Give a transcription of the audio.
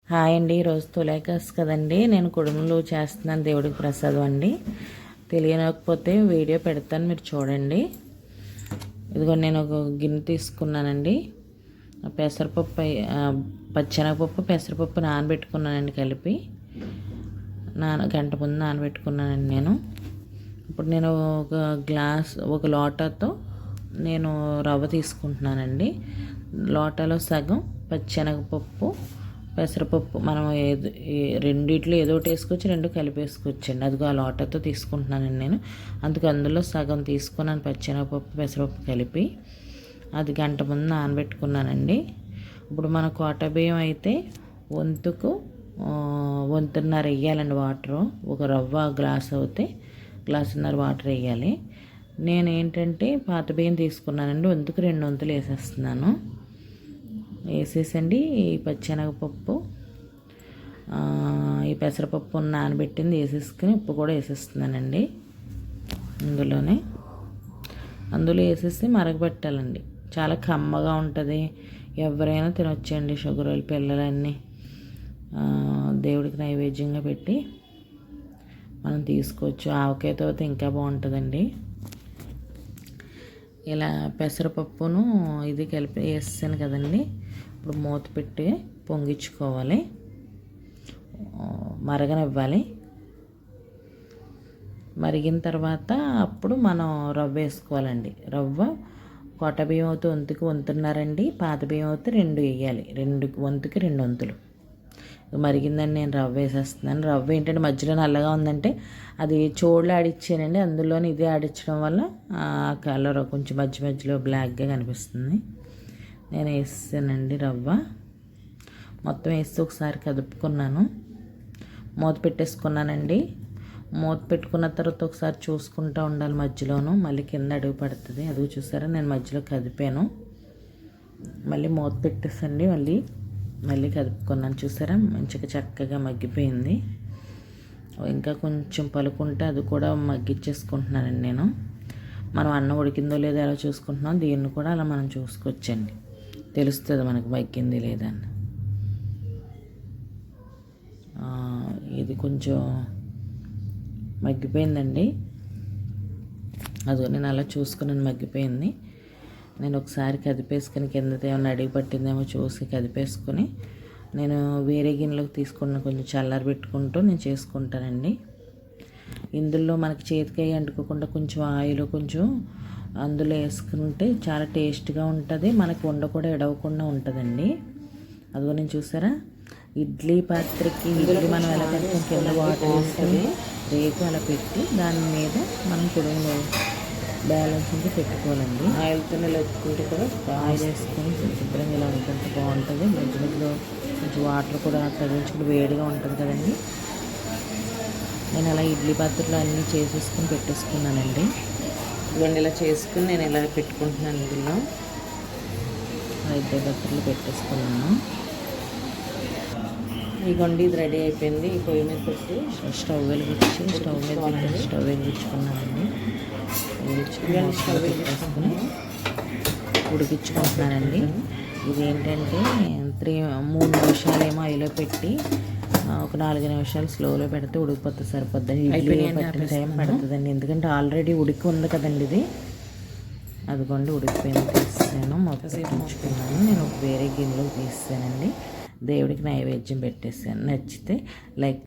Hi అండి, ఈరోజు తులాకాస్ కదండి. నేను కుడుములు చేస్తున్నాను, దేవుడికి ప్రసాదం అండి. తెలియకపోతే వీడియో పెడతాను, మీరు చూడండి. ఇదిగో నేను ఒక గిన్నె తీసుకున్నానండి. పెసరపప్పు, పచ్చెనగపప్పు, పెసరపప్పు నానబెట్టుకున్నానండి. కలిపి గంట ముందు నానబెట్టుకున్నానండి నేను. ఇప్పుడు నేను ఒక లోటాతో నేను రవ్వ తీసుకుంటున్నానండి. లోటాలో సగం పచ్చెనగపప్పు, పెసరపప్పు మనం రెండిట్లో ఏదో ఒకటి వేసుకోవచ్చు, రెండు కలిపేసుకోవచ్చండి. అదిగో ఆ లోటాతో తీసుకుంటున్నానండి నేను. అందులో సగం తీసుకున్నాను పచ్చెనగపప్పు, పెసరపప్పు కలిపి. అది గంట ముందు నానబెట్టుకున్నానండి. ఇప్పుడు మన కోట బియ్యం అయితే వంతున్నర వేయాలండి వాటరు. ఒక రవ్వ గ్లాస్ అయితే గ్లాసున్నర వాటర్ వేయాలి. నేను ఏంటంటే పాత బియ్యం తీసుకున్నానండి, వంతుకు 2 వంతులు వేసేస్తున్నాను. వేసేసండి ఈ పచ్చెనగపప్పు, ఈ పెసరపప్పు నానబెట్టింది వేసేసుకుని ఉప్పు కూడా వేసేస్తున్నానండి. అందులో వేసేసి మరగబెట్టాలండి. చాలా కమ్మగా ఉంటుంది, ఎవరైనా తినొచ్చండి. షుగర్ వాళ్ళ పిల్లలన్నీ దేవుడికి నైవేద్యంగా పెట్టి మనం తీసుకోవచ్చు. ఆవకాయతో అయితే ఇంకా బాగుంటుందండి. ఇలా పెసరపప్పును ఇది కలిపి వేసాను కదండి. ఇప్పుడు మూత పెట్టి పొంగించుకోవాలి, మరగనివ్వాలి. మరిగిన తర్వాత అప్పుడు మనం రవ్వ వేసుకోవాలండి. రవ్వ కోట బియ్యం అయితే వంతున్నారండి, పాత బియ్యం అయితే 2 వేయాలి. వంతుకి 2 వంతులు. మరిగిందండి, నేను రవ్వ వేసేస్తున్నాను. రవ్వ ఏంటంటే మధ్యలో నల్లగా ఉందంటే అది చోళ్ళు ఆడిచ్చానండి. అందులోని ఇది ఆడించడం వల్ల ఆ కలర్ కొంచెం మధ్యలో బ్లాక్గా కనిపిస్తుంది. నేను వేసానండి రవ్వ మొత్తం వేసి ఒకసారి కదుపుకున్నాను. మూత పెట్టేసుకున్నానండి. మూత పెట్టుకున్న తర్వాత ఒకసారి చూసుకుంటూ ఉండాలి మధ్యలోను, మళ్ళీ కింద అడుగు పడుతుంది. అది చూసారా, నేను మధ్యలో కదిపాను. మళ్ళీ మూత పెట్టేసండి, మళ్ళీ కదుపుకున్నాను. చూసారా, మంచిగా చక్కగా మగ్గిపోయింది. ఇంకా కొంచెం పలుకుంటే అది కూడా మగ్గిచ్చేసుకుంటున్నానండి నేను. మనం అన్నం ఉడికిందో లేదో ఎలా చూసుకుంటున్నాం, దీన్ని కూడా అలా మనం చూసుకోవచ్చండి, తెలుస్తుంది మనకు మగ్గింది లేదా అని. ఇది కొంచెం మగ్గిపోయిందండి. అదో నేను అలా చూసుకున్నాను, మగ్గిపోయింది. నేను ఒకసారి కదిపేసుకుని కిందతో ఏమైనా అడిగి పట్టిందేమో చూసి కదిపేసుకొని నేను వేరే గిన్నెలోకి తీసుకున్న కొంచెం చల్లారి పెట్టుకుంటూ నేను చేసుకుంటానండి. ఇందులో మనకి చేతికి అంటుకోకుండా కొంచెం ఆయిల్ కొంచెం అందులో వేసుకుంటే చాలా టేస్ట్గా ఉంటుంది. మనకి వండ కూడా ఎడవకుండా ఉంటుందండి. అదిగో నేను చూసారా, ఇడ్లీ పాత్రకి ఇడ్లీ మనం ఎలా పెడతాం, కింద వాటర్ వేసుకొని రేపు అలా పెట్టి దాని మీద మనం కుడుములు బ్యాలెన్స్ ఉంటే పెట్టుకోవాలండి. ఆయిల్తో ఇలా ఒత్తుకుంటే కూడా ఆయిల్ వేసుకొని శుభ్రంగా ఇలా ఉంటుంటే బాగుంటుంది. మధ్యలో కొంచెం వాటర్ కూడా తగ్గించుకుంటే వేడిగా ఉంటుంది కదండి. నేను అలా ఇడ్లీ పాత్రలో అన్నీ చేసేసుకుని పెట్టేసుకున్నానండి. ఇవన్నీ ఇలా చేసుకుని నేను ఇలా పెట్టుకుంటున్నాను. ఇందులో ఇడ్లీ పాత్రలు పెట్టేసుకున్నాను. ఇగోండి, ఇది రెడీ అయిపోయింది. ఈ పొయ్యి మీద పెట్టి స్టవ్ వెలిగించుకున్నానండి. స్టవ్ వెలిగించుకుని ఉడికించుకుంటున్నానండి. ఇదేంటంటే 3 నిమిషాలేమో ఆయిల్లో పెట్టి ఒక 4 నిమిషాలు స్లోలో పెడితే ఉడికిపోతుంది, సరిపోద్దండి. ఇడ్లీ పట్టిన టైం పడుతుందండి, ఎందుకంటే ఆల్రెడీ ఉడికి ఉంది కదండి ఇది. అదిగోండి ఉడికిపోయింది, తీసాను, మొత్తం ఉంచుకున్నాను. నేను వేరే గిన్నెలో తీసానండి, దేవుడికి నైవేద్యం పెట్టేసాను. నచ్చితే లైక్